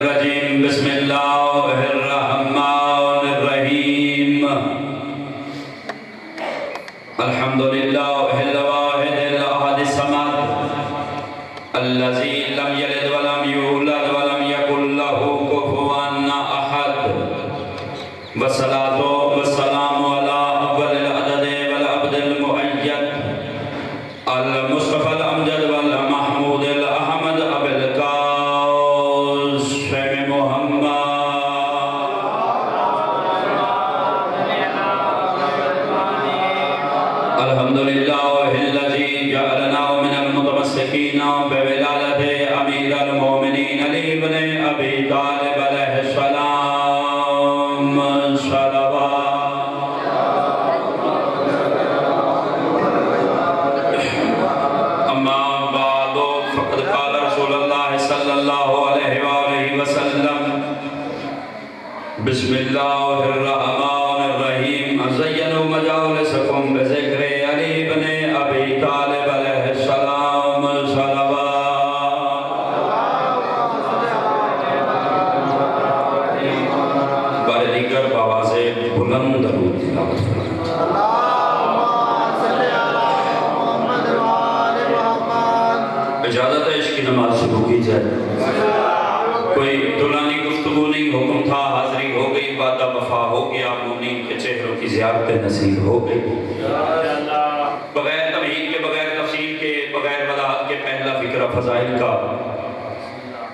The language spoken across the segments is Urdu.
الرجیم بسم اللہ الرحمن الرحیم الحمدللہ الواحد الاحد الصمد الذی لم یلد ولم یولد ولم یکن لہ کفوا احد والصلاۃ والسلام علی اول العدد والعبد المؤید المصطفى الامجد والمحمود الاحمد ابو القاسم الحمدللہ الذی جعلنا من المتمسکین بولادت امیر المومنین علی بن ابی طالب علیہ السلام صلوات اما بعد فقد قال رسول اللہ صلی اللہ علیہ وآلہ وسلم بسم اللہ الرحمن الرحیم زینوا مجالسکم بذکر علی بن ابی طالب علیہ السلام صلوات بار دیگر بآواز بلند درود تلاوت فرمائیں اجازت ہے عشق کی نماز شروع کی جائے کوئی دلانی گفتگو نہیں حکم تھا حاضری ہو گئی وعدہ وفا ہو گیا مومنین کے چہروں کی زیارت نصیب ہو گئی بغیر تمہید کے بغیر تفصیل کے بغیر وضاحت کے پہلا فکرہ فضائل کا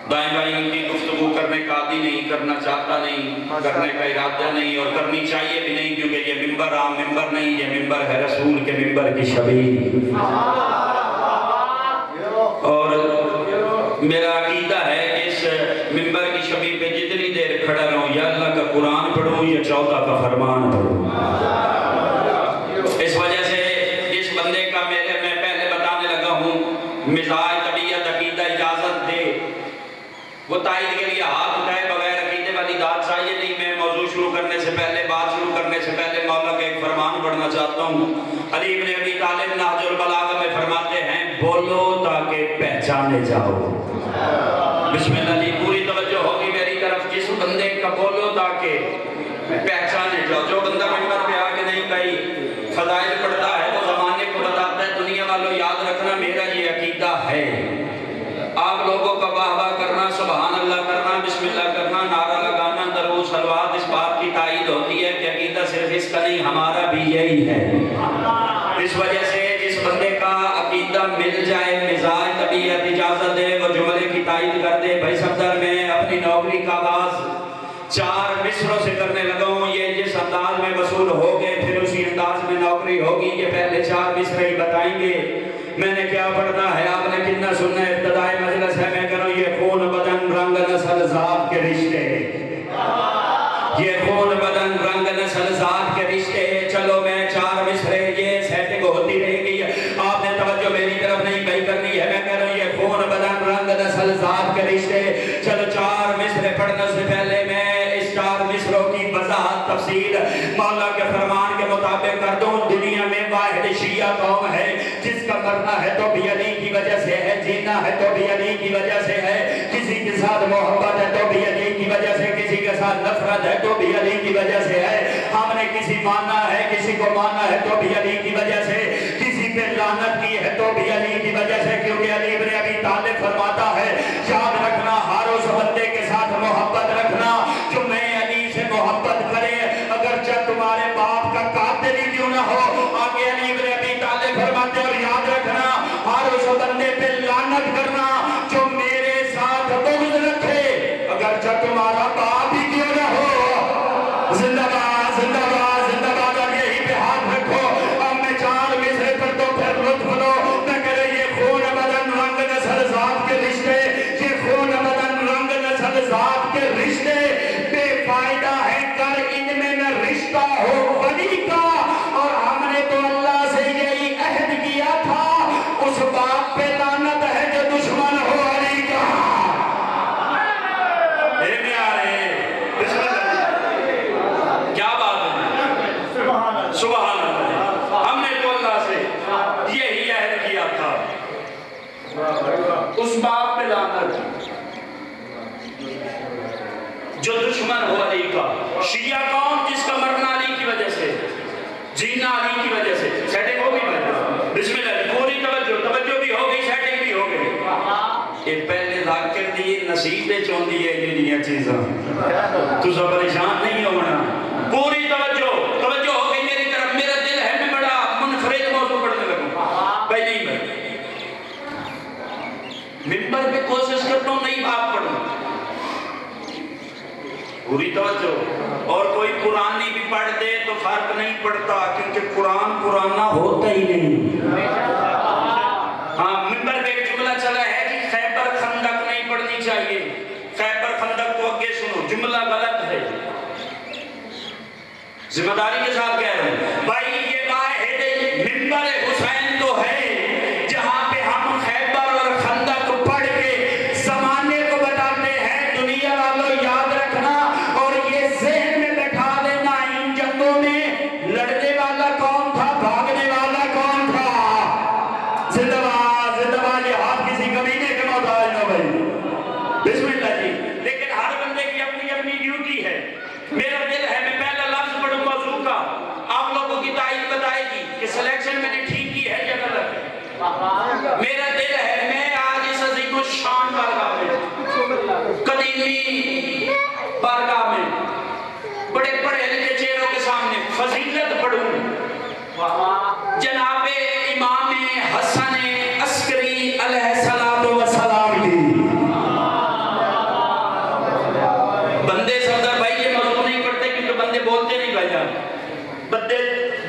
دائیں بائیں کی گفتگو کرنے کا عادی نہیں کرنا چاہتا نہیں کرنے کا ارادہ نہیں اور کرنی چاہیے بھی نہیں کیونکہ یہ ممبر عام ممبر نہیں یہ ممبر ہے رسول کے ممبر کی شبیہ اور میرا عقیدہ ہے کہ اس ممبر کی شبیہ پہ جتنی دیر کھڑا رہوں یا اللہ کا قرآن پڑھوں یا 14 کا فرمان پڑھوں اس وجہ سے جس بندے کا میں پہلے بتانے لگا ہوں مزاج طبیعت عقیدہ اجازت دے وہ تائید کے لیے ہاتھ اٹھائے بغیر عقیدے والی داد چاہیے نہیں میں موضوع شروع کرنے سے پہلے بات شروع کرنے سے پہلے مولا کا ایک فرمان پڑھنا چاہتا ہوں علی بن ابی طالب نہج البلاغہ میں فرماتے ہیں بولو تاکہ پہچانے جاؤ بسم اللہ جی پوری توجہ ہوگی میری طرف جس بندے کا بولو تاکہ پہچانے جاؤ جو بندہ ممبر پہ آگے نہیں کئی فضائل پڑھتا ہے وہ زمانے کو بتاتا ہے دنیا والوں یاد رکھنا میرا یہ عقیدہ ہے آپ لوگوں کا واہ واہ کرنا سبحان اللہ کرنا بسم اللہ کرنا نعرہ لگانا درود صلوات اس بات کی تائید ہوتی ہے کہ عقیدہ صرف اس کا نہیں ہمارا بھی یہی ہے اس وجہ سے جس بندے کا عقیدہ مل جائے مزاج طبیعت اجازت دے وہ جملے کی تائید کر دے بھائی صفدر میں اپنی نوکری کا آغاز 4 مصروں سے کرنے لگا ہوں یہ جس انداز میں وصول ہو گئے پھر اسی انداز میں نوکری ہوگی یہ پہلے 4 مصرے ہی بتائیں گے میں نے کیا پڑھنا ہے آپ نے کتنا سننا ہے ابتدائی مجلس ہے میں کہہ رہا ہوں یہ خون بدن رنگ نسل ذات کے رشتے یہ خون بدن رنگ نسل ذات کے رشتے چلو میں 4 مصرے یہ سیٹنگ ہوتی رہے گی آپ نے توجہ میری طرف نہیں پئی کرنی ہے میں کہہ رہا ہوں یہ خون بدن رنگ نسل ذات کے رشتے چلو 4 مصرے پڑھنے سے پہلے میں اس 4 مصروں کی وضاحت تفصیل مولا کے فرمان کے مطابق کر دوں دنیا میں واحد شیعہ قوم ہے جس کا مرنا ہے تو بھی علی کی وجہ سے ہے جینا ہے تو بھی علی کی وجہ سے ہے کسی کے ساتھ محبت ہے تو بھی علی کی وجہ سے کسی کے ساتھ نفرت ہے تو بھی علی کی وجہ سے ہے ہم نے کسی مانا ہے کسی کو مانا ہے تو بھی علی کی وجہ سے کسی پہ لعنت کی ہے تو بھی علی کی وجہ سے کیونکہ علی بن ابی طالب فرماتا ہے یاد رکھنا ہر اس بندے کے ساتھ محبت رکھنا جو میں علی سے محبت کرے اگرچہ تمہارے باپ کا قاتل ہی کیوں نہ ہو آگے علی بن ابی طالب فرماتے اور یاد رکھنا ہر اس بندے پہ لعنت کرنا جو میرے ساتھ بغض رکھے اگرچہ تمہارا باپ ہی کیوں نہ ہو زندہ باد زندہ باد زندہ باد اور یہی پہ ہاتھ رکھو اب میں 4 مصرے پر تو پھر لطف لو میں کہہ رہے یہ خون بدن رنگ نسل ذات کے رشتے یہ خون بدن رنگ نسل ذات کے رشتے بے فائدہ ہے کر ان میں نہ رشتہ ہو ولی کا اور ہم نے تو اللہ سے یہی عہد کیا تھا اس باپ پہ لعنت ہے جو دشمن ہو علی کا کیا بات ہے سبحان اللہ ہم نے تو اللہ سے یہی عہد کیا تھا اس باپ پہ لعنت جو دشمن ہو علی کا، شیعہ کون جس کا مرنا علی کی وجہ سے، جینا علی کی وجہ سے، سیٹنگ ہو گئی بھائی، بسم اللہ، پوری توجہ بھی ہو گئی، سیٹنگ بھی ہو گئی۔ یہ پہلے ذاکر دی نصیب دے چوندی ہے یہ چیزاں، تو سب پریشان نہیں ہونا، پوری توجہ ہو گئی میری طرف، میرا دل ہے میں بڑا منفرد موضوع پڑھنے لگوں، بھائی نہیں بھائی، ممبر پہ کوشش کرتا ہوں نئی بات پڑھوں، پوری توجہ، اور کوئی قرآن نہیں بھی پڑھ دے تو فرق نہیں پڑتا، کیونکہ قرآن پرانا ہوتا ہی نہیں۔ ہاں ممبر پہ ایک جملہ چلا ہے کہ خیبر خندق نہیں پڑھنی چاہیے، خیبر خندق تو آگے سنو، جملہ غلط ہے، ذمہ داری کے ساتھ کہہ رہے ہیں بھائی، یہ واحد ممبر حسین تو ہے جہاں پہ ہم خیبر اور خندق پڑھ کے زمانے کو بتاتے ہیں، دنیا والوں یاد رکھنا اور یہ ذہن میں بٹھا دینا، ان جنگوں میں لڑنے والا کون تھا، بھاگنے والا کون تھا، زندہ باد، یہ ہاتھ کسی کمینے کے محتاج نہ بھائی، بسم اللہ جی۔ لیکن ہر بندے کی اپنی اپنی ڈیوٹی ہے، میرا دل ہے میں پہلا لفظ پڑھوں موضوع کا، آپ لوگوں کی تائید بتائے گی کہ سلیکشن میں نے ٹھیک کی ہے یا غلط ہے، میرا دل ہے میں آج اس عظیم الشان بارگاہ میں، قدیمی بارگاہ میں، بڑے پڑھے لکھے چہروں کے سامنے فضیلت پڑھوں جناب امام حسن عسکری علیہ السلام کی۔ بندے صدر بھائی یہ موضوع نہیں پڑھتے کیونکہ بندے بولتے نہیں بھائی جان، بندے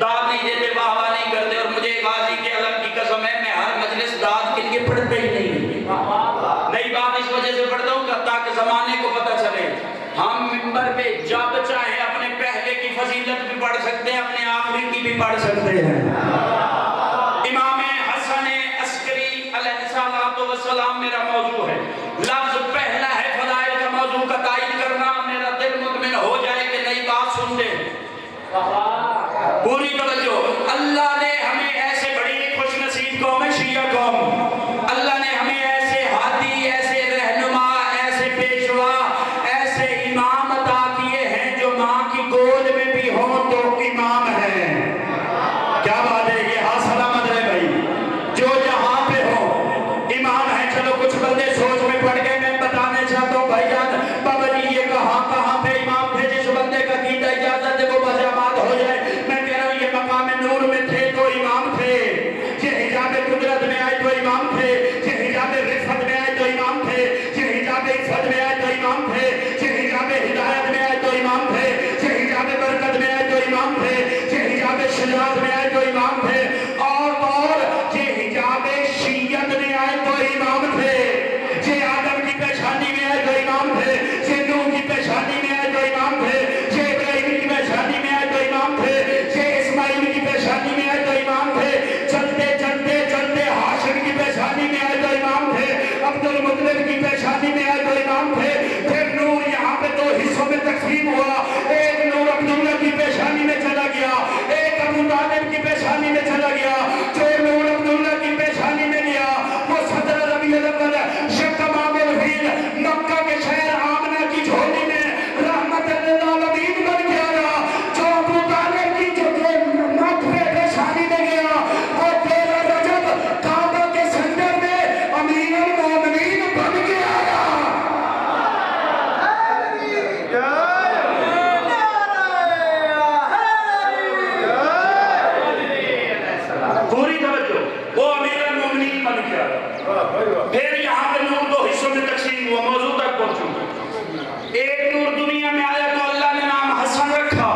داد نہیں دیتے، واہ واہ نہیں کرتے، اور مجھے غازی کے علم کی قسم ہے میں ہر مجلس داد کے لیے پڑھتا ہی نہیں، نئی بات اس وجہ سے پڑھتا ہوں تاکہ زمانے کو پتہ چلے، ہم ممبر پہ جب چاہے اپنے پہلے کی فضیلت بھی پڑھ سکتے ہیں، اپنے آخری کی بھی پڑھ سکتے ہیں۔ امام حسن عسکری علیہ السلام میرا موضوع ہے، لفظ پہلا ہے فضائل کا موضوع کا تائید کرنا، میرا دل مطمئن ہو جائے کہ نئی بات سن دے، پوری توجہ۔ اللہ نے ہمیں ایسے بڑی خوش نصیب قوم ہے شیعہ قوم، اللہ نے ہمیں ایسے ہادی، ایسے رہنما، ایسے پیشوا، ایسے امام عطا کیے ہیں جو ماں کی گود میں بھی ہوں تو امام ہیں، کیا بات ہے، یہ ہاتھ سلامت رہے بھائی، جو جہاں پہ ہو امام ہیں۔ چلو کچھ بندے سوچ میں پڑ گئے، میں بتانے چاہتا ہوں بھائی جان، بابا جی یہ کہاں پہ امام تھے، جس بندے کا قیدہ اجازت ہے وہ بجامات ہو جائے، میں کہہ رہا ہوں یہ مقام نور میں تھے تو امام تھے، یہ حجاب قدرت میں آئے تو امام تھے، یہ حجاب رفت میں آئے تو امام تھے، یہ حجاب عزت میں آئے تو امام تھے، یہ حجاب ہدایت میں آئے تو امام تھے، یہ حجاب برکت میں آئے تو امام تھے، یہ حجاب شجاعت میں آئے تو امام تھے، اور یہ حجاب شیعت میں آئے تو امام تھے، یہ آدم کی پیشانی میں آئے تو امام تھے، یہ نوح کی پیشانی میں آئے تو امام تھے، یہ ابراہیم کی پیشانی میں آئے تو امام تھے، یہ اسماعیل کی پیشانی میں آئے تو امام تھے، چلتے ہاشم کی پیشانی میں آئے تو امام تھے، عبد المطلب کی پیشانی میں آئے تو امام تھے، پھر نور یہاں پہ دو حصوں میں تقسیم ہوا، ایک نور عبداللہ کی پیشانی میں چلا گیا، ایک ابو طالب کی پیشانی میں چلا گیا، جو نور عبداللہ کی پیشانی میں گیا وہ صدر ربیع الاول شکمام الفیل مکہ کے شہر آمنہ کی جھولی میں رحمت للعالمین بن کے آیا، جو ابو طالب کی جو نک پہ پیشانی میں گیا وہ 13 رجب کعبہ کے سنڈر میں امیر المومنین بن کے آیا۔ پوری توجہ، وہ امیر المومنین بن کے آیا، پھر یہاں پہ نور دو حصوں میں تقسیم ہوا، موضوع تک پہنچوں، ایک نور دنیا میں آیا تو اللہ نے نام حسن رکھا،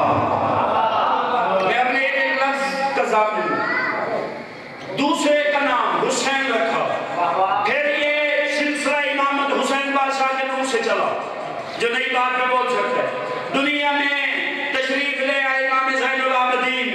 میں اپنے ایک لفظ کا ضابط ہوں، دوسرے کا نام حسین رکھا، پھر یہ سلسلہ امامت حسین بادشاہ کے نور سے چلا، جو نئی بات میں بول سکتا ہے، دنیا میں تشریف لے آئے امام زین العابدین،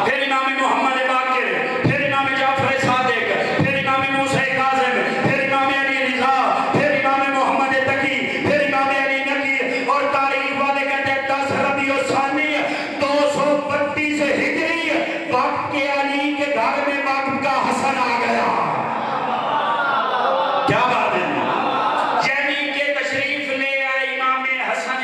پھر امام محمد باقر، پھر امام جعفر صادق، پھر امام موسیٰ کاظم، پھر امام علی رضا، پھر امام محمد تقی، پھر امام علی نقی، اور تاریخ والے کہتے ہیں 10 ربیع الثانی 232 ہجری وقت کے علی کے گھر میں وقت کا حسن آ گیا، کیا بات ہے، یعنی کہ تشریف لے آئے امام حسن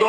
2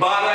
12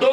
2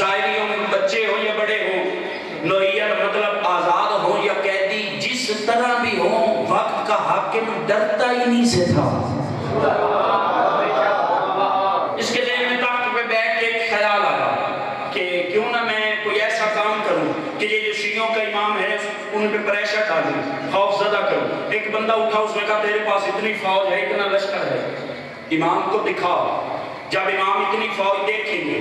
ظاہریوں میں بچے ہوں یا بڑے ہوں، نوعیت مطلب آزاد ہوں یا قیدی، جس طرح بھی ہوں، وقت کا حاکم ڈرتا ہی نہیں سے تھا۔ اس کے ذہن میں تخت پہ بیٹھ کے ایک خیال آیا کہ کیوں نہ میں کوئی ایسا کام کروں کہ یہ جو شیعوں کا امام ہے ان پہ پریشر ڈالوں، خوف زدہ کروں۔ ایک بندہ اٹھا، اس نے کہا تیرے پاس اتنی فوج ہے، اتنا لشکر ہے، امام کو دکھا۔ جب امام اتنی فوج دیکھیں گے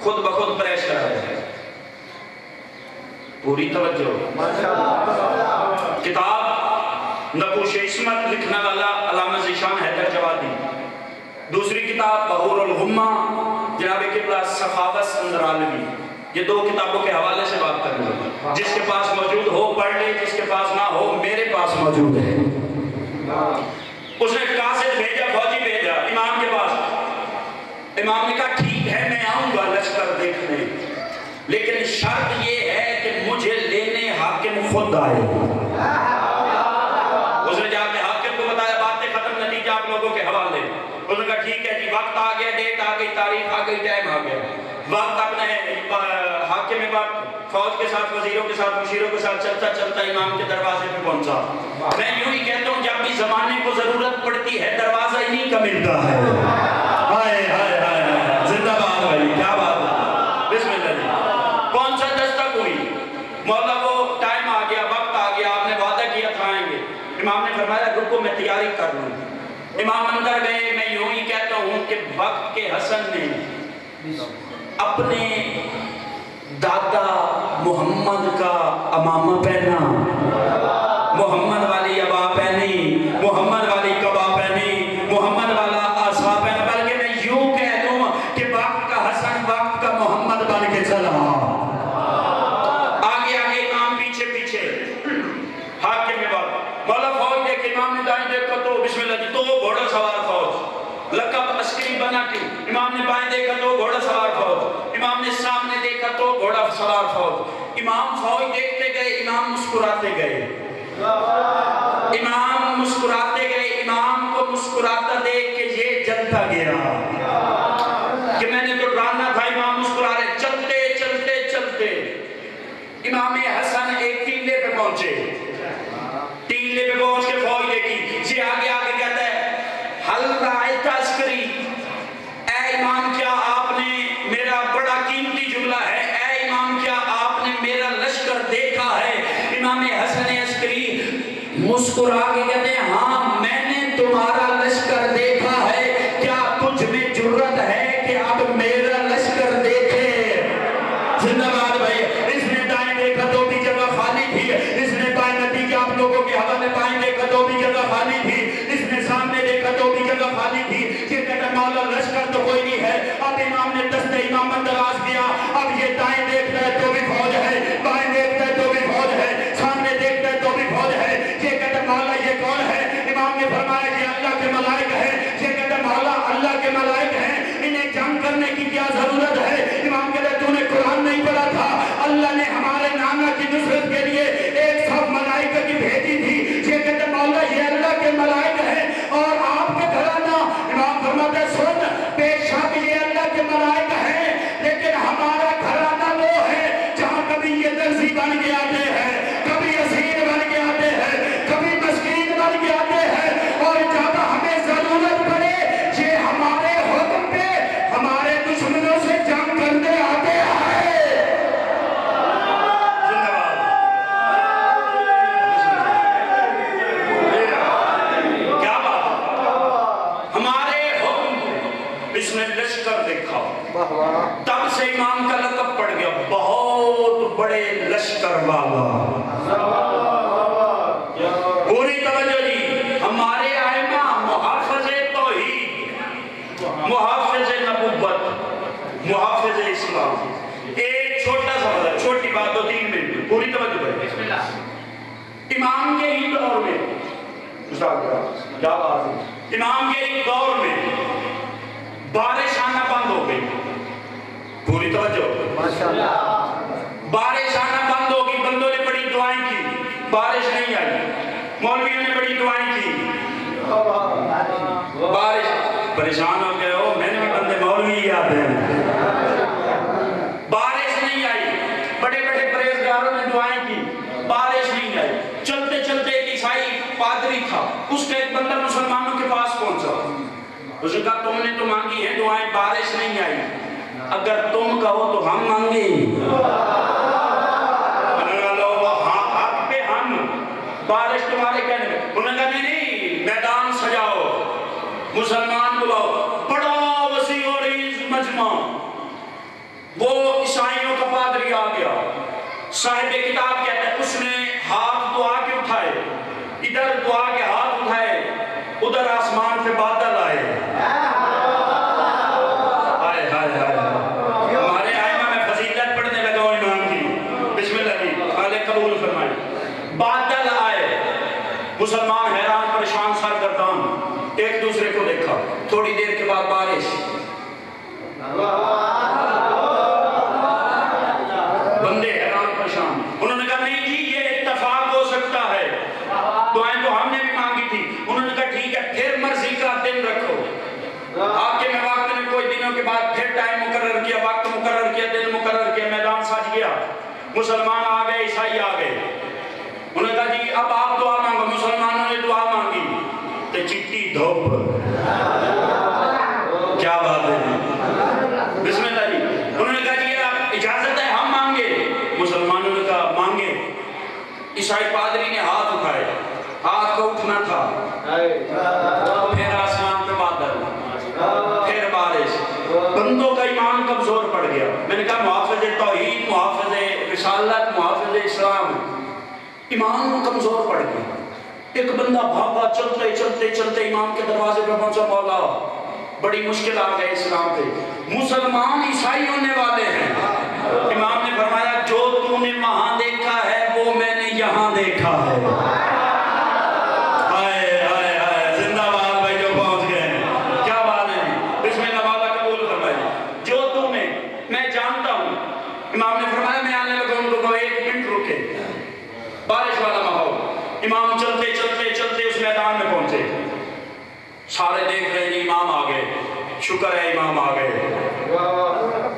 خود بخود پریشر ہے۔ پوری توجہ۔ کتاب نقوش عصمت لکھنے والا علامہ ذیشان حیدر جوادی، دوسری کتاب بحور الغمہ جناب قبلہ سخاوت اندرالوی۔ یہ دو کتابوں کے حوالے سے بات کریں گے، جس کے پاس موجود ہو پڑھ لے، جس کے پاس نہ ہو میرے پاس موجود ہے۔ اس نے قاصد بھیجا، فوجی بھیجا امام کے پاس۔ امام نے کہا ٹھیک ہے میں آؤں گا لشکر دیکھنے، لیکن شرط یہ ہے کہ مجھے لینے حاکم خود آئے۔ اس نے جا کے حاکم کو بتایا، باتیں ختم، نتیجہ آپ لوگوں کے حوالے۔ اس نے کہا ٹھیک ہے جی، وقت آ گیا، ڈیٹ آ گئی، تاریخ آ گئی، ٹائم آ گیا۔ وقت اپنے حاکم وقت فوج کے ساتھ، وزیروں کے ساتھ، مشیروں کے ساتھ چلتا چلتا امام کے دروازے پہ پہنچا۔ میں یوں ہی کہتا ہوں جب بھی زمانے کو ضرورت پڑتی ہے دروازہ انہی کا ملتا ہے۔ ہائے ہائے ہائے، زندہ باد بھائی، کیا بات ہے، بسم اللہ جی۔ کون سا دستک ہوئی؟ مولا وہ ٹائم آ گیا، وقت آ گیا، آپ نے وعدہ کیا تھا آئیں گے۔ امام نے فرمایا رکو میں تیاری کر لوں۔ امام اندر گئے۔ میں یوں ہی کہتا ہوں کہ وقت کے حسن نے اپنے دادا محمد کا امامہ پہنا، محمد والی ابا پہنی، محمد والی قبا پہنی، محمد والا عصا پہنا، بلکہ میں یوں کہہ دوں کہ وقت کا حسن وقت کا محمد بن کے چلا۔ آگے آگے امام پیچھے پیچھے، حاکم میں وقت۔ مولا فوج دیکھ، امام نے دائیں دیکھا تو بسم اللہ جی، تو گھوڑا سوار فوج، لقب عسکری بنا کیوں؟ امام نے بائیں دیکھا تو گھوڑا سوار فوج، امام نے سامنے دیکھا تو گھوڑا سوار فوج۔ امام فوج دیکھتے گئے، امام مسکراتے گئے، امام مسکراتے گئے۔ امام کو مسکراتا دیکھ کے یہ جلتا گیا کہ میں نے تو ڈرانا تھا، امام مسکرا رہے۔ چلتے چلتے چلتے امام حسن ایک ٹیلے پہ پہنچے۔ ٹیلے پہ پہنچ کے فوج دیکھی، یہ آگے آگے کہتا ہے حل رائت عسکری، اے امام کیا آپ نے میرا بڑا قیمتی جملہ ہے، اے امام کیا آپ نے میرا لشکر دیکھا ہے؟ امام حسن عسکری مسکرا کے کہتے ہیں ہاں میں نے تمہارا لشکر دیکھا ہے، کیا تجھ میں جرت ہے کہ اب میرا لشکر دیکھے؟ زندہ باد بھائی۔ اس نے دائیں دیکھا تو بھی جگہ خالی تھی، اس نے بائیں، نتیجہ آپ لوگوں کے حوالے، بائیں دیکھا تو بھی جگہ خالی تھی، اس نے سامنے دیکھا تو بھی جگہ خالی تھی۔ یہ کہتا مولا لشکر تو کوئی نہیں ہے۔ اب امام نے دست امامت دراز کیا، اب یہ دائیں دیکھتا ہے تو بھی فوج ہے، بائیں دیکھتا ہے تو بھی فوج ہے، سامنے دیکھتا ہے تو بھی فوج ہے۔ یہ کہتا مولا یہ کون ہے؟ امام نے فرمایا یہ اللہ کے ملائک ہیں۔ یہ کہتا مولا اللہ کے ملائک ہیں، انہیں جنگ کرنے کی کیا ضرورت ہے؟ امام کہتا تو نے قرآن نہیں پڑھا تھا؟ اللہ نے ہمارے نانا کی نصرت کے لیے ایک صف ملائکہ کی بھیجی تھی۔ یہ کہتا مولا یہ اللہ کے ملائک ہیں اور آپ کے گھرانہ۔ امام فرماتا ہے سن، بے شک یہ اللہ کے ملائک ہیں، لیکن ہمارا گھرانہ وہ ہے جہاں کبھی یہ درزی بن کے آتے ہیں، کبھی اسیر بن کے آتے ہیں، کبھی مسکین بن کے آتے ہیں، اور جب ہمیں ضرورت پڑے یہ ہمارے حکم پہ ہمارے دشمنوں سے جنگ کرنے آتے ہیں۔ کیا بات، ہمارے حکم، اس نے لشکر دیکھا، تب سے امام کا لقب پڑ گیا بہت بڑے لشکر والا۔ پوری توجہ جی، ہمارے ائمہ محافظ توحید، محافظ نبوت، محافظ اسلام۔ ایک چھوٹا سا بات، چھوٹی بات دو تین منٹ، پوری توجہ ہے۔ بسم اللہ۔ امام کے ہی دور میں، کیا بات ہے، امام کے ہی دور میں بارش آنا بند ہو گئی۔ پوری توجہ، بارش آنا بند ہو گئی۔ بندوں نے بڑی دعائیں کی، بارش نہیں آئی، مولویوں نے بڑی دعائیں کی، بارش، پریشان ہو گئے ہو، میں نے بھی بندے مولوی یاد ہیں۔ اس نے کہا تم نے تو مانگی ہے دعائیں، بارش نہیں آئی، اگر تم کہو تو ہم مانگیں۔ بارش تمہارے کہنے میں، انہوں نے کہا نہیں، میدان سجاؤ، مسلمان بلاؤ، بڑا وسیع و عریض مجمع۔ وہ عیسائیوں کا پادری آ گیا، صاحب کتاب کہتا ہے اس نے ہاتھ دعا کے اٹھائے، ادھر دعا کے ہاتھ اٹھائے، ادھر آسمان پہ بادل آئے۔ ہمارے آئمہ میں فضیلت پڑھنے لگا ہوں امام کی، بسم اللہ جی، خالق قبول فرمائے۔ بادل آئے، مسلمان حیران پریشان سرگردان، ایک دوسرے کو دیکھا، تھوڑی دیر کے بعد بارش۔ بندے حیران پریشان، انہوں نے کہا نہیں جی یہ اتفاق ہو سکتا ہے، دعائیں تو ہم نے بھی مانگی تھی۔ انہوں نے کہا ٹھیک ہے پھر مرضی کا دن رکھو۔ آپ کے میں وقت نے کوئی دنوں کے بعد پھر ٹائم مقرر کیا، وقت مقرر کیا، دن مقرر کیا، میدان سج گیا، مسلمان آ گئے، عیسائی آ گئے۔ انہوں نے کہا جی اب آپ دعا مانگو، مسلمانوں نے دعا مانگی تو چٹی دھوپ۔ کیا بات ہے، بسم اللہ جی۔ انہوں نے کہا جی آپ اجازت ہے ہم مانگے، مسلمانوں نے کہا مانگے۔ عیسائی پادری نے ہاتھ اٹھائے، ہاتھ کو اٹھنا تھا، پھر آسمان پہ بادل، پھر بارش۔ بندوں کا ایمان کمزور پڑ گیا۔ میں نے کہا محافظ توحید، محافظ رسالت، محافظ اسلام، ایمان کمزور پڑ گیا۔ ایک بندہ بھاگا، چلتے چلتے چلتے امام کے دروازے پہ پہنچا، مولا بڑی مشکل آ گئی اسلام پہ، مسلمان عیسائی ہونے والے ہیں۔ امام نے فرمایا جو تو نے وہاں دیکھا ہے وہ میں نے یہاں دیکھا ہے۔ زندہ باد بھائی جو پہنچ گئے ہیں، کیا بات ہے، بسم اللہ والا قبول فرمائے۔ جو تو نے، میں جانتا ہوں۔ امام نے فرمایا میں آنے لگا، ان کو ایک منٹ رکے، بارش والا ماحول۔ امام چلتے چلتے چلتے اس میدان میں پہنچے، سارے دیکھ رہے ہیں امام آ گئے، شکر ہے امام آ گئے۔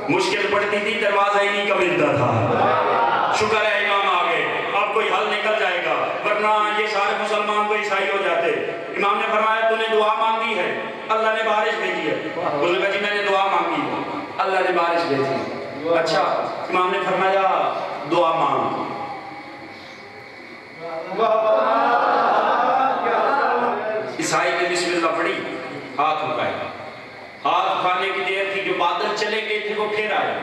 مشکل پڑتی تھی دروازہ ہی نہیں کا ملتا تھا، شکر ہے امام آ گئے، اب کوئی حل نکل جائے گا، ورنہ یہ سارے مسلمان کو عیسائی ہو جاتے۔ امام نے فرمایا تو نے دعا مانگی ہے، اللہ نے بارش بھیجی ہے۔ اس نے کہا جی میں نے دعا مانگی ہے، اللہ نے بارش بھیجی۔ اچھا، امام نے فرمایا دعا مانگ۔ عیسائی نے بسم اللہ پڑھی، ہاتھ اٹھائے، ہاتھ اٹھانے کی دیر تھی، جو بادل چلے گئے تھے وہ پھر آئے۔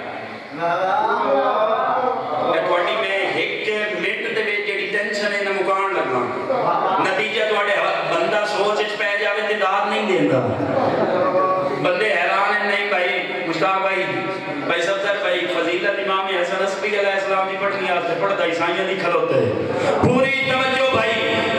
تھوڑی میں ایک منٹ دے وچ جڑی ٹینشن ہے نہ مکان لگنا، نتیجہ تھوڑے بندہ سوچ وچ پے جاوے تے داد نہیں دیندا۔ بندے حیران ہیں، نہیں بھائی مشتاق بھائی، بھائی سفدر بھائی، فضیلت امام حسن عسکری علیہ السلام دی پڑھنی آتے پڑھتا عیسائیاں دی کھلوتے۔ پوری توجہ بھائی،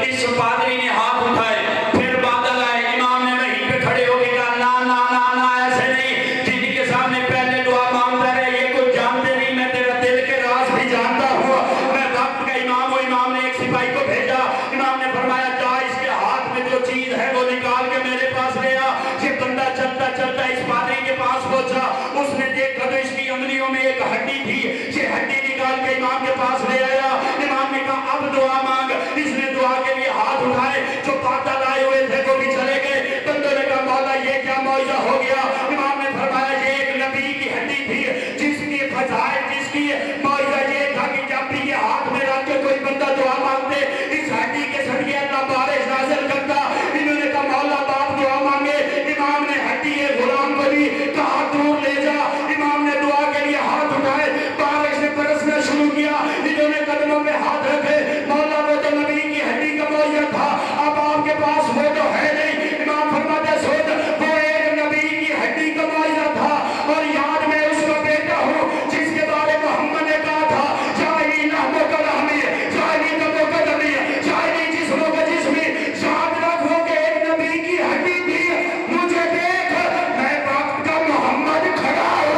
اس پادری نے ہاتھ اٹھائے، پھر بادل آئے، امام نے وہیں پہ کھڑے ہو کے کہا نا نا نا نا ایسے نہیں، جن کے سامنے پہلے دعا مانگتا رہے، یہ کچھ جانتے نہیں، میں تیرا دل کے راز بھی جانتا ہوں، میں وقت کا امام ہوں۔ امام نے ایک سپاہی کو بھیجا، امام نے فرمایا جا اس کے ہاتھ میں جو چیز ہے وہ نکال کے میرے پاس لے آ۔ یہ بندہ چلتا چلتا اس پادری کے پاس پہنچا، اس نے دیکھا تو اس کی انگلیوں میں ایک ہڈی تھی، یہ ہڈی نکال کے امام کے پاس لے آیا۔ امام نے کہا اب دعا مانگ۔ اس نے دعا کے لیے ہاتھ اٹھائے، جو بادل آئے ہوئے تھے وہ بھی چلے گئے۔ بندوں نے کہا مولا یہ کیا معجزہ ہو گیا؟ امام نے فرمایا یہ ایک نبی کی ہڈی تھی، جس کی فضائل، جس کی معجزہ یہ تھا کہ جب بھی یہ ہاتھ میں رکھ کے کوئی بندہ دعا مانگتے، اس ہڈی کے صدقے اللہ بارش نازل کرتا۔ انہوں نے کہا مولا باپ دعا مانگے۔ امام نے ہڈی غلام کو لی، کہا دور لے جا۔ امام نے دعا کے لیے ہاتھ اٹھائے، بارش نے برسنا شروع کیا۔ انہوں نے قدموں پہ ہاتھ رکھے، مولا وہ تو نبی کی ہڈی کا معجزہ تھا، اب آپ کے پاس وہ تو ہے نہیں۔ امام فرماتے سن، وہ ایک نبی کی ہڈی کا معجزہ تھا، اور یاد میں اس کا بیٹا ہوں جس کے بارے محمد نے کہا تھا جاہلی لحموں کا لحمی، جاہلی دموں کا دمی، جاہلی جسموں کا جسمی۔ یاد رکھو کہ ایک نبی کی ہڈی تھی، مجھے دیکھ میں وقت کا محمد کھڑا ہوں۔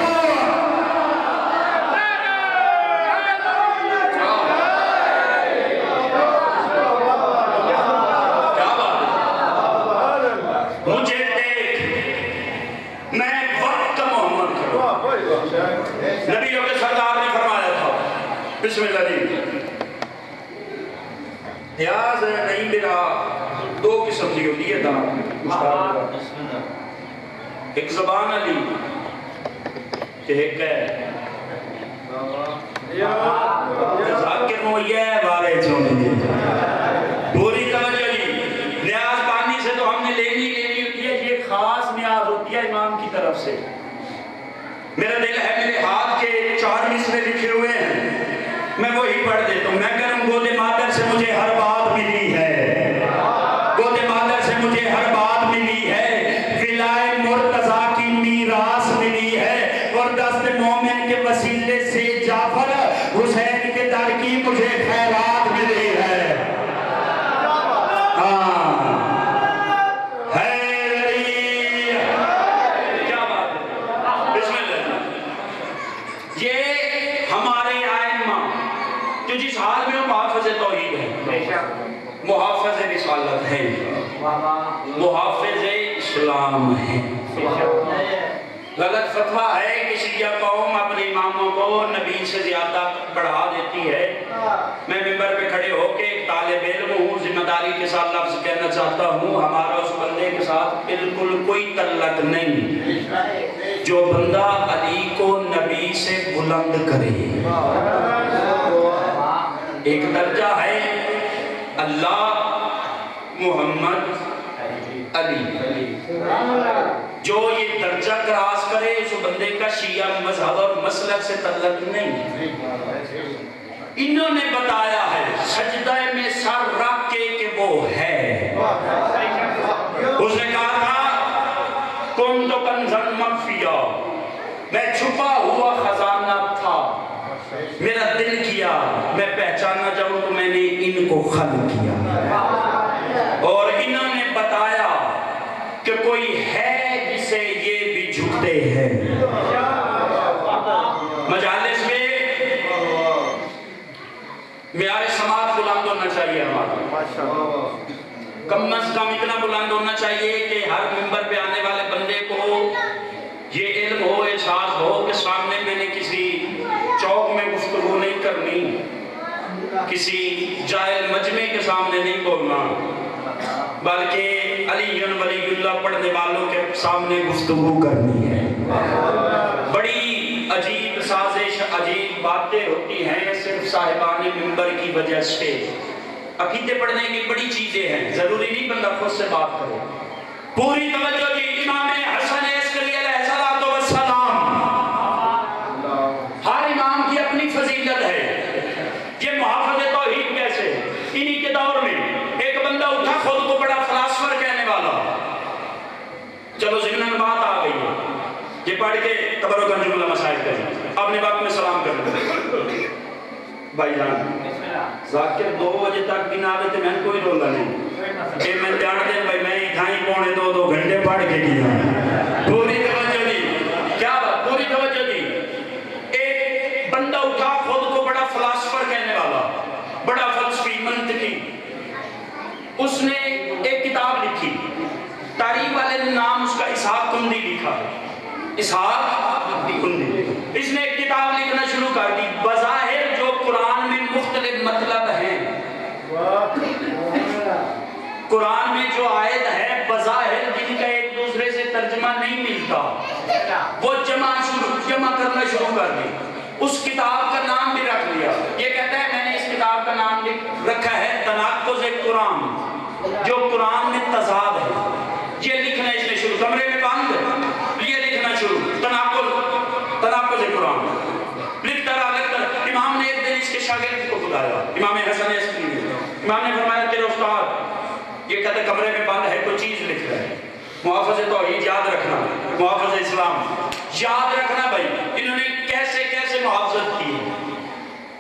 مجھے دیکھ میں وقت کا محمد کھڑا ہوں۔ نبیوں کے سردار نے فرمایا تھا، بسم اللہ جی، پیاز نہیں میرا دو قسم کی ہوتی ہے، ایک زبان علی کہ ایک ہے ذاکر وہ یہ بارے چونی پوری توجہ جی. نیاز پانی سے تو ہم نے لینی ہوتی ہے, یہ خاص نیاز ہوتی ہے امام کی طرف سے. میرا دل ہے میرے ہاتھ کے 4 مصرے لکھے ہوئے ہیں, میں وہی پڑھ دیتا ہوں. میں کرم گود مادر سے مجھے ہر بات ملی ہے, گود مادر سے مجھے ہر بات ملی ہے, ولائے مرتضیٰ کی میراث ملی ہے, اور دست مومن کے وسیلے سے جعفر حسین کے در کی مجھے خیرات ملی ہے. محافظ رسالت ہے, محافظ اسلام ہے. غلط فتویٰ ہے کہ شیعہ قوم اپنے اماموں کو نبی سے زیادہ بڑھا دیتی ہے. میں ممبر پہ کھڑے ہو کے ایک طالب علم ہوں, ذمہ داری کے ساتھ لفظ کہنا چاہتا ہوں, ہمارا اس بندے کے ساتھ بالکل کوئی تعلق نہیں جو بندہ علی کو نبی سے بلند کرے. ایک درجہ ہے اللہ محمد علی, جو یہ درجہ کراس کرے اس بندے کا شیعہ مذہب اور مسلک سے تعلق نہیں. انہوں نے بتایا ہے سجدہ میں سر رکھ کے کہ وہ ہے. اس نے کہا تھا کن تو کنزن مخفیہ, میں چھپا ہوا خزانہ تھا, میرا دل کیا میں پہچاننا چاہوں تو میں نے ان کو خلق کیا. اور انہوں نے بتایا کہ کوئی ہے جسے یہ بھی جھکتے ہیں. مجالس میں معیار سماعت بلند ہونا چاہیے ہمارا, کم از کم اتنا بلند ہونا چاہیے کہ ہر ممبر پہ آنے والے بندے کو یہ علم ہو, احساس ہو کہ سامنے میں نے کسی چوک میں گفتگو نہیں کرنی, کسی جاہل مجمع کے سامنے نہیں بولنا, بلکہ علی ولی اللہ پڑھنے والوں کے سامنے گفتگو کرنی ہے. بڑی عجیب سازش, عجیب باتیں ہوتی ہیں صرف صاحبان ممبر کی وجہ سے. عقیدے پڑھنے کی بڑی چیزیں ہیں, ضروری نہیں بندہ خود سے بات کرے. پوری توجہ جی. امام حسن عسکری علیہ السلام, ہر امام کی اپنی فضیلت ہے. یہ محافظ توحید کیسے, انہی کے دور میں ایک بندہ اٹھا خود کو بڑا فلاسفر کہنے والا. چلو ضمن بات آ گئی ہے, یہ پڑھ کے تبرک کا جملہ مسائل کریں, اپنے وقت میں سلام کریں. بھائی جان ذاکر 2 بجے تک گنا رہے تھے, میں کوئی رولا نہیں کہ میں جان دیں بھائی میں ڈھائی پونے 2 گھنٹے پڑھ کے گیا. پوری توجہ دی, کیا بات, پوری توجہ دی. ایک بندہ اٹھا خود کو بڑا فلاسفر کہنے والا, بڑا فلسفی منطقی, اس نے ایک کتاب لکھی, تاریخ والے نے نام اس کا اسحاق کندی لکھا ہے, اسحاق کندی. اس نے ایک کتاب لکھنا شروع کر دی, بظاہر جو قرآن میں مختلف مطلب ہیں, قرآن میں جو آیت ہے بظاہر جن کا ایک دوسرے سے ترجمہ نہیں ملتا, وہ جمع کرنا شروع کر دی. اس کتاب کا نام بھی رکھ لیا, یہ کہتا ہے میں نے اس کتاب کا نام رکھا ہے تناقض قرآن, جو قرآن میں تضاد ہے. یہ لکھنا اس نے شروع, کمرے میں بند, یہ لکھنا شروع, تناقض قرآن لکھتا رہا. امام نے ایک دن اس کے شاگرد کو بلایا, امام حسن عسکری نے. امام نے فرمایا تیرے استاد یہ کہتا کمرے میں بند ہے, کوئی چیز لکھ رہا ہے. محافظ توحید یاد رکھنا, محافظ اسلام یاد رکھنا بھائی, انہوں نے کیسے کیسے محافظت کی,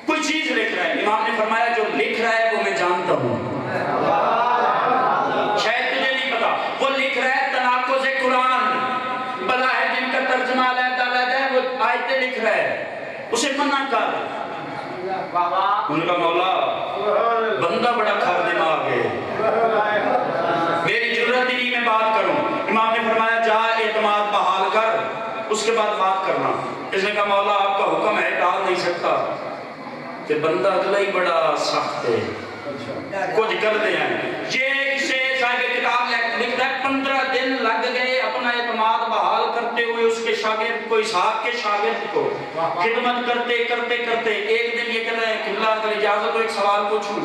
کوئی چیز لکھ رہا ہے. امام نے فرمایا جو لکھ رہا ہے وہ میں جانتا ہوں, شاید تجھے نہیں پتا. وہ لکھ رہا ہے تناقض قرآن, بلا ہے جن کا ترجمہ علیحدہ ہے, وہ آیتیں لکھ رہا ہے, اسے منع کر. ان کا مولا بندہ بڑا کھر دماغ ہے, میری جرت ہی نہیں میں بات کروں. امام نے فرمایا جا اعتماد بحال کر, اس کے بعد بات کرنا. اس نے کہا مولا آپ کا حکم ہے, ٹال نہیں سکتا. کہ بندہ اگلا ہی بڑا سخت ہے, کچھ کرتے ہیں. یہ اسے صاحب کتاب لکھتا ہے 15 دن لگ گئے اپنا اعتماد بحال ہوتے ہوئے اس کے شاگرد کو، اسحاق کے شاگرد کو خدمت کرتے کرتے کرتے ایک دن یہ کہتا ہے قبلہ اگر اجازت ہو ایک سوال پوچھوں؟ اس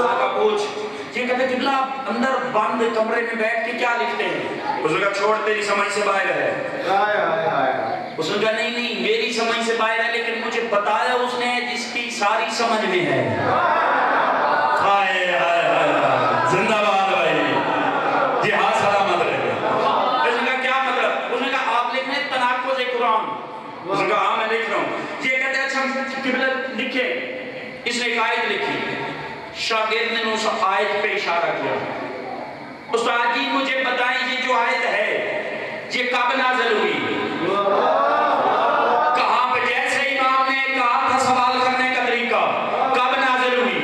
نے کہا پوچھ۔ یہ کہتے ہیں قبلہ آپ اندر بند کمرے میں بیٹھ کے کیا لکھتے ہیں؟ اس نے کہا چھوڑ تیری سمجھ سے باہر ہے۔ اس نے کہا نہیں نہیں میری سمجھ سے باہر ہے لیکن مجھے بتایا اس نے جس کی ساری سمجھ میں ہے۔ زندہ باد بھائی، جہاد سلامت رہے۔ اس نے کہا کیا مطلب؟ اس نے کہا آپ لکھ رہے ہیں تناقض قرآن؟ اس نے کہا ہاں میں لکھ رہا ہوں۔ یہ کہتے ہیں اچھا قبلہ لکھے۔ اس نے ایک آیت لکھی، شاگرد نے اس آیت پہ اشارہ کیا، استاد جی مجھے بتائیں یہ جو آیت ہے یہ کب نازل ہوئی؟ کہاں پہ؟ جیسے امام نے کہا تھا سوال کرنے کا طریقہ، کب نازل ہوئی؟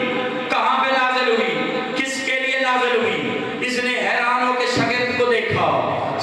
کہاں پہ نازل ہوئی؟ کس کے لیے نازل ہوئی؟ اس نے حیران ہو کے شاگرد کو دیکھا،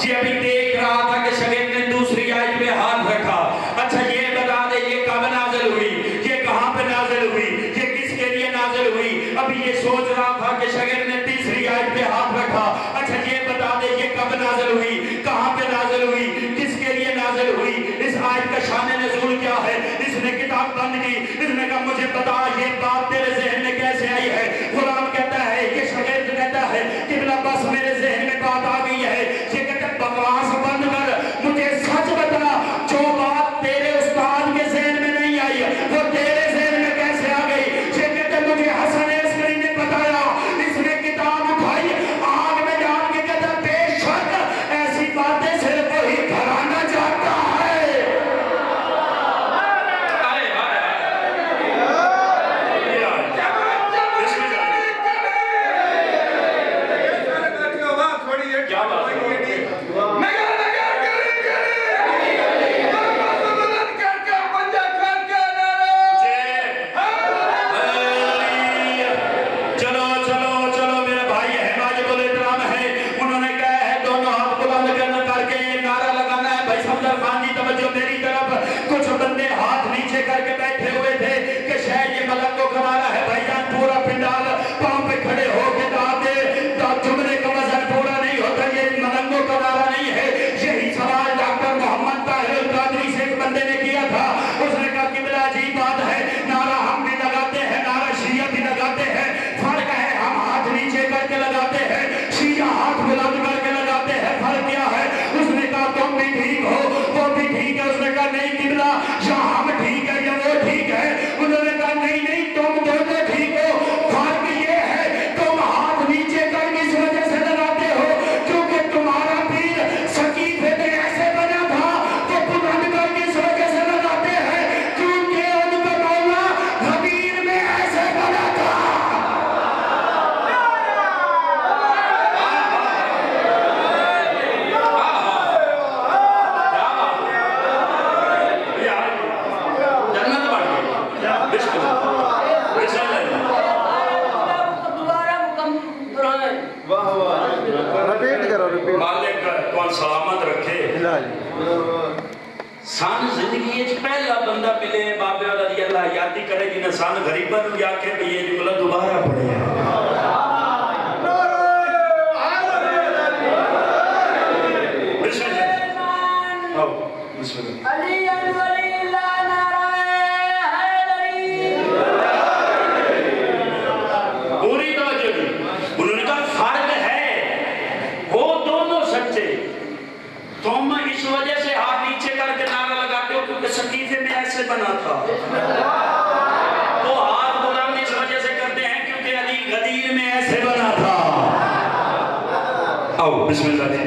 یہ ابھی دیکھ رہا تھا کہ شاگرد نے دوسری آیت پہ ہاتھ رکھا۔ اچھا یہ بتا دے یہ کب نازل ہوئی؟ یہ کہاں پہ نازل ہوئی؟ یہ کس کے لیے نازل ہوئی؟ ابھی یہ سوچ رہا تھا کہ شاگرد نے تیسری آیت پہ ہاتھ رکھا۔ اچھا یہ بتا دے یہ کب نازل ہوئی؟ کہاں پہ نازل ہوئی؟ کس کے لیے نازل ہوئی؟ اس آیت کا شان نزول کیا ہے؟ اس نے کتاب بند کی، اس نے کہا مجھے بتا یہ بات تیرے ذہن میں کیسے آئی ہے؟ غلام کہتا ہے، یہ شاگرد کہتا ہے قبلہ بس میرے ذہن میں بات آ گئی ہے۔ یہ کہتا ہے بکواس بند کر، مجھے سچ بتا جو بات تیرے استاد کے ذہن میں نہیں آئی وہ تیرے ذہن میں کیسے آ گئی؟ یہ کہتا ہے مجھے حسن عسکری نے بتایا۔ اس نے کتاب اٹھائی، آگ میں ڈال کے کہتا ہے بے شک ایسی باتیں صرف وہی گھرانہ جانتا ہے۔ سلامت رکھے۔ سان زندگی ایک پہلا بندہ ملے بابے والا دی اللہ یادی کرے جنہیں سان غریبہ نو یا کے بھی یہ جملہ دوبارہ پڑھے ہیں۔ بسم اللہ بسم اللہ علی ولی اللہ نعرہ حیدری۔ پوری توجہ دی، انہوں نے کہا فرق ہے وہ دونوں سچے، تم اس وجہ سے ہاتھ نیچے کر کے نعرہ لگاتے ہو کیونکہ سقیفے میں ایسے بنا تھا، وہ ہاتھ بلند اس وجہ سے کرتے ہیں کیونکہ علی غدیر میں ایسے بنا تھا۔ آؤ بسم اللہ جی،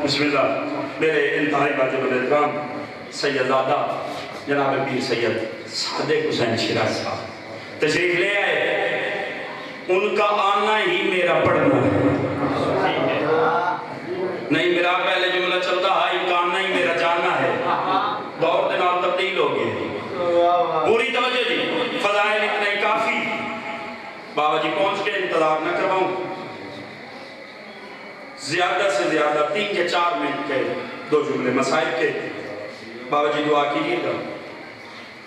بسم اللہ۔ میرے انتہائی واجب الاحترام سیدزادہ جناب پیر سید صادق حسین شیراز صاحب تشریف لے آئے، ان کا آنا ہی میرا پڑھنا ہے، نہیں میرا پہلے جملہ چلتا ہے ان کا آنا ہی میرا جاننا ہے، دور دن آپ تبدیل ہو گئے۔ پوری توجہ جی، فضائل اتنے کافی، بابا جی پہنچ کے انتظار نہ کرواؤں، زیادہ سے زیادہ 3 یا 4 منٹ کے 2 جملے مسائل کے، بابا جی دعا کیجئے گا،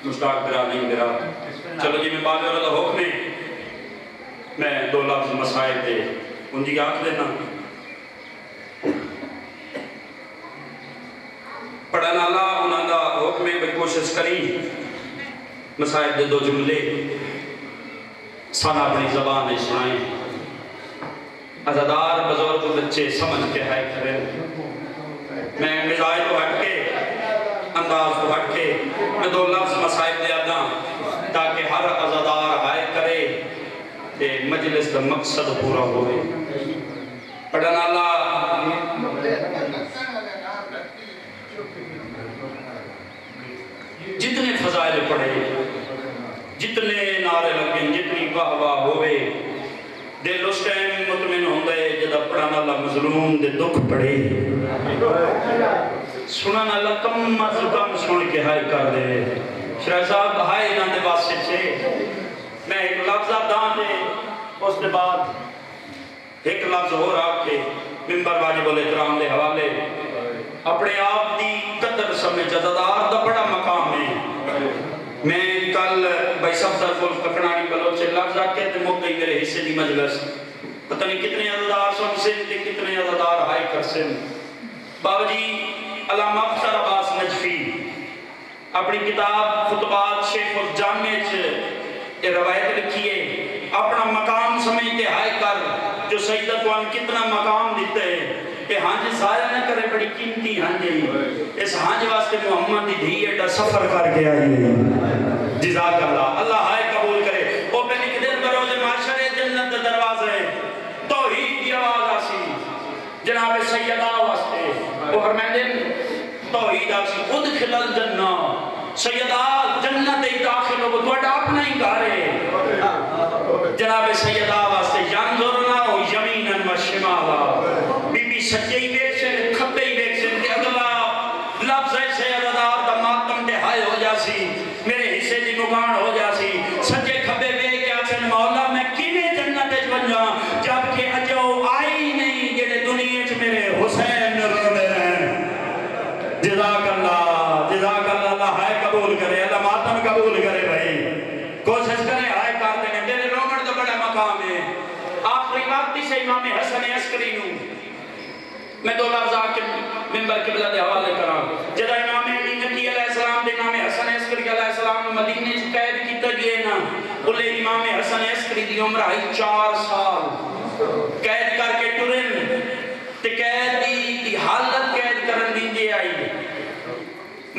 مشتاق برا نہیں میرا، چلو جی میں بابے والا حکم ہے، میں 2 لفظ مسائل دے ان کی آنکھ دینا۔ پڑھن والا انہاں دا حکم ہے بھئی کوشش کری مسائل دے 2 جملے سانا اپنی زبان میں سنائیں، عزادار بزرگ بچے سمجھ کے ہائے کریں۔ میں مزاج کو ہٹ کے انداز کو ہٹ کے میں 2 لفظ مسائل دے آتا تاکہ ہر عزادار ہائے کرے تے مجلس کا مقصد پورا ہوئے۔ پڑھن والا جتنے فضائل پڑھے، جتنے نعرے لگیں، جتنی واہ واہ ہوئے، دل اس ٹائم مطمئن ہوندے جدہ پڑھن والا مظلوم دے دکھ پڑے، سنن والا کم از کم سن کے ہائے کر دے۔ شرح صاحب ہائے نہ دے واسطے چھے میں ایک لفظ دان دے، اس کے بعد ایک لفظ ہو رہا کہ ممبر واجب الاحترام دے حوالے اپنے آپ دی قدر سمجھ عزادار دا بڑا مقام ہے۔ میں کل بھائی صفدر فل ککنانی بلوچ سے لفظ آکے تے موقعی میرے حصے دی مجلس پتہ نہیں کتنے عزادار سن سن تے کتنے عزادار ہائی کر سن۔ بابا جی علامہ افسر عباس نجفی اپنی کتاب خطبات شیخ الجامع چ روایت لکھیے، اپنا مقام سمجھتے ہائے کر جو سیدت وان کتنا مقام دیتے ہیں کہ ہانج ضائع نہ کرے، بڑی قیمتی ہانج ہے، اس ہانج واسطے محمد دی دھی ایڈا سفر کر کے آئی ہے۔ جزاک اللہ، اللہ ہائے قبول کرے۔ وہ پہ لکھ دن بروز معاشر جنت دروازے توحید کی آواز آسی جناب سیدہ واسطے، وہ فرمائے دن توحید آسی ادخل الجنہ، سیدہ جنت داخل ہو تو اپنا ہی گارے جناب سیدہ واسطے جانزورنا ہو یمیناً و شمالا، بی بی سچے ہی بیکشن کھبے ہی بیکشن کہ اگلا لفظ ایسے عزادار دا ماتم دے ہائے ہو جاسی، میرے حصے دی مگان ہو جاسی، سچے کھبے بے کیا چھن مولا میں کینے جنت بن جا جبکہ اجو آئی نہیں جڑے دنیا چ میرے حسین رو دے رہے۔ جزاک اللہ، جزاک اللہ، اللہ ہائے قبول کرے، اللہ ماتم قبول کرے بھائی، کوشش کرے ہائے کر دینے، تیرے رومن تو بڑا مقام ہے۔ آخری وقت سے امام حسن عسکری نوں میں 2 لفظ آکے ممبر قبلہ دے حوالے کرا، جدہ امام علی نبی علیہ السلام دے امام حسن عسکری علیہ السلام مدینے سے قید کیتا گئے نا، بلے امام حسن عسکری دی عمر آئی 4 سال قید کر کے ٹرن تے قید دی حالت قید کرن دی جے آئی۔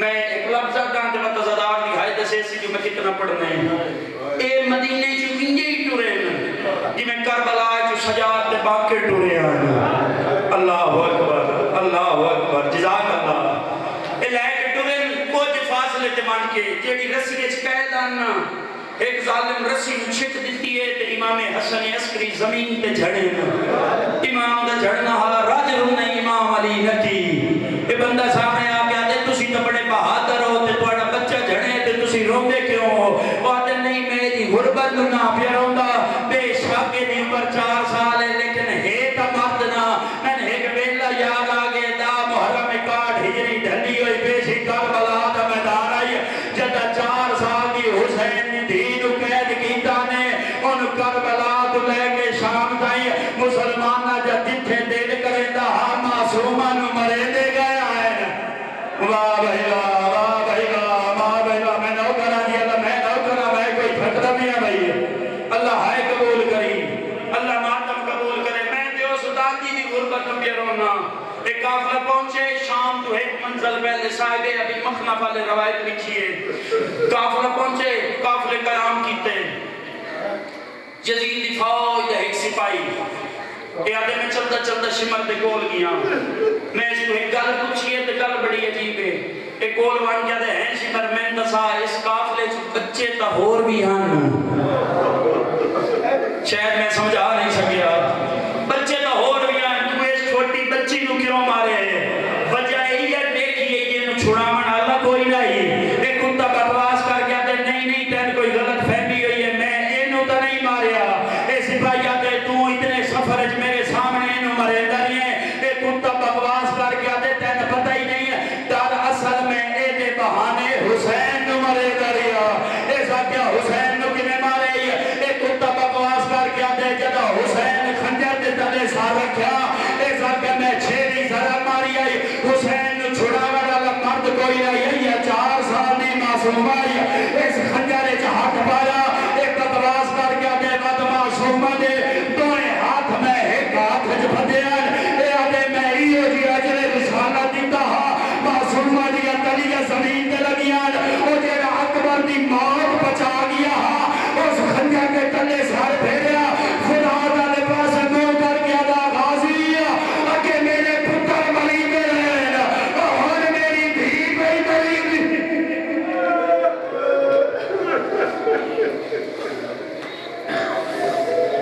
میں ایک لفظ دان تے متزادار دی ہائے دسے سی جو میں کتنا پڑھنے اے مدینے چو انجے ہی ٹرن جی میں کربلا چو سجاد تے باقی ٹرے آنا۔ اللہ اکبر، اللہ اکبر، جزاک اللہ۔ اے لائے کے ٹرن کچھ فاصلے تے مان کے جیڑی رسی اچ قید آنا، ایک ظالم رسی چھک دیتی ہے تے امام حسن عسکری زمین تے جھڑے نا، امام دا جھڑنا ہاں راجل نہیں امام علی نکی، اے بندہ سامنے آ گیا دے تسی تو بڑے بہادر ہو تے توڑا بچہ جھڑے تے تسی روندے کیوں ہو؟ وعدے نہیں میں دی غربت نہ پیا روندا، بے شک دی عمر 4 سال ہے لیکن ہے تا مرد نہ، میں نے ایک بیلا یاد آگے دا محرم کاٹ ہجری ڈھلی ہوئی پیشی کربلا دا میدان آئی، جدہ 4 سال دی حسین دین قید کیتا نے ان کربلا تو لے کے شام تائی مسلمانہ جا جتھے دل کرے دا ہاں معصومہ نو مرے دے گیا ہے۔ واہ بھائی واہ، واہ بھائی واہ، واہ بھائی واہ، میں نو کرا دیا اللہ، میں نو کرا، میں کوئی پھٹتا بھی ہے بھائی۔ اللہ ہائے قبول کری، اللہ ماتم قبول کرے۔ میں دیو سداتی دی غربت نو بھی رونا، ایک قافلہ پہنچے شام تو ایک منزل پہلے صاحب ابھی مخنف والے روایت لکھیے، قافلہ پہنچے قافلے قیام کیتے، یزید دی فوج ایک سپاہی اے آدھے میں چلتا چلتا شمر دے گول گیا، میں اس کو ایک گل پوچھئے تے گل بڑی عجیب ہے، ایک گول وان کیا دے ہیں شمر میں دسا اس قافلے چھ بچے تا ہور بھی ہن، شاید میں سمجھا نہیں سکیا، بچے تا ہور بھی ہن، تو اس چھوٹی بچی نو کیوں مارے ہیں؟ وجہ یہ دیکھئے یہ نو چھڑا من اللہ کوئی نہیں، ایک کتا بکواس کر گیا دے نہیں نہیں تین کوئی غلط فہمی ہوئی ہے، میں اینو تا نہیں ماریا، اے سپاہی آتے تو اتنے سفرج میرے سامنے اینو مرے در یہ، ایک کتا بکواس کر گیا دے تین پتہ ہی نہیں ہے، در اصل میں اے دے بہانے حسین نو مرے در یہ، ایسا کیا حسین نو کنے مارے یہ، ایک کتا بکواس کر گیا دے جدہ حسین خنجر دے تلے سارا کیا، ایسا کہ میں چھیری ذرا ماری آئی، حسین نو چھڑا والا مرد کوئی نہیں ہے 4 سال دی معصومہ اس خنجر وچ ہاتھ پایا ایک تلاش کر کے دے ود معصومہ دے دوئے ہاتھ میں ایک ہاتھ وچ پھدیا اے آدے میں ایو جی اجر رسالت دیتا ہاں معصومہ دی تلیاں زمین تے لگیاں او جڑا اکبر دی ماں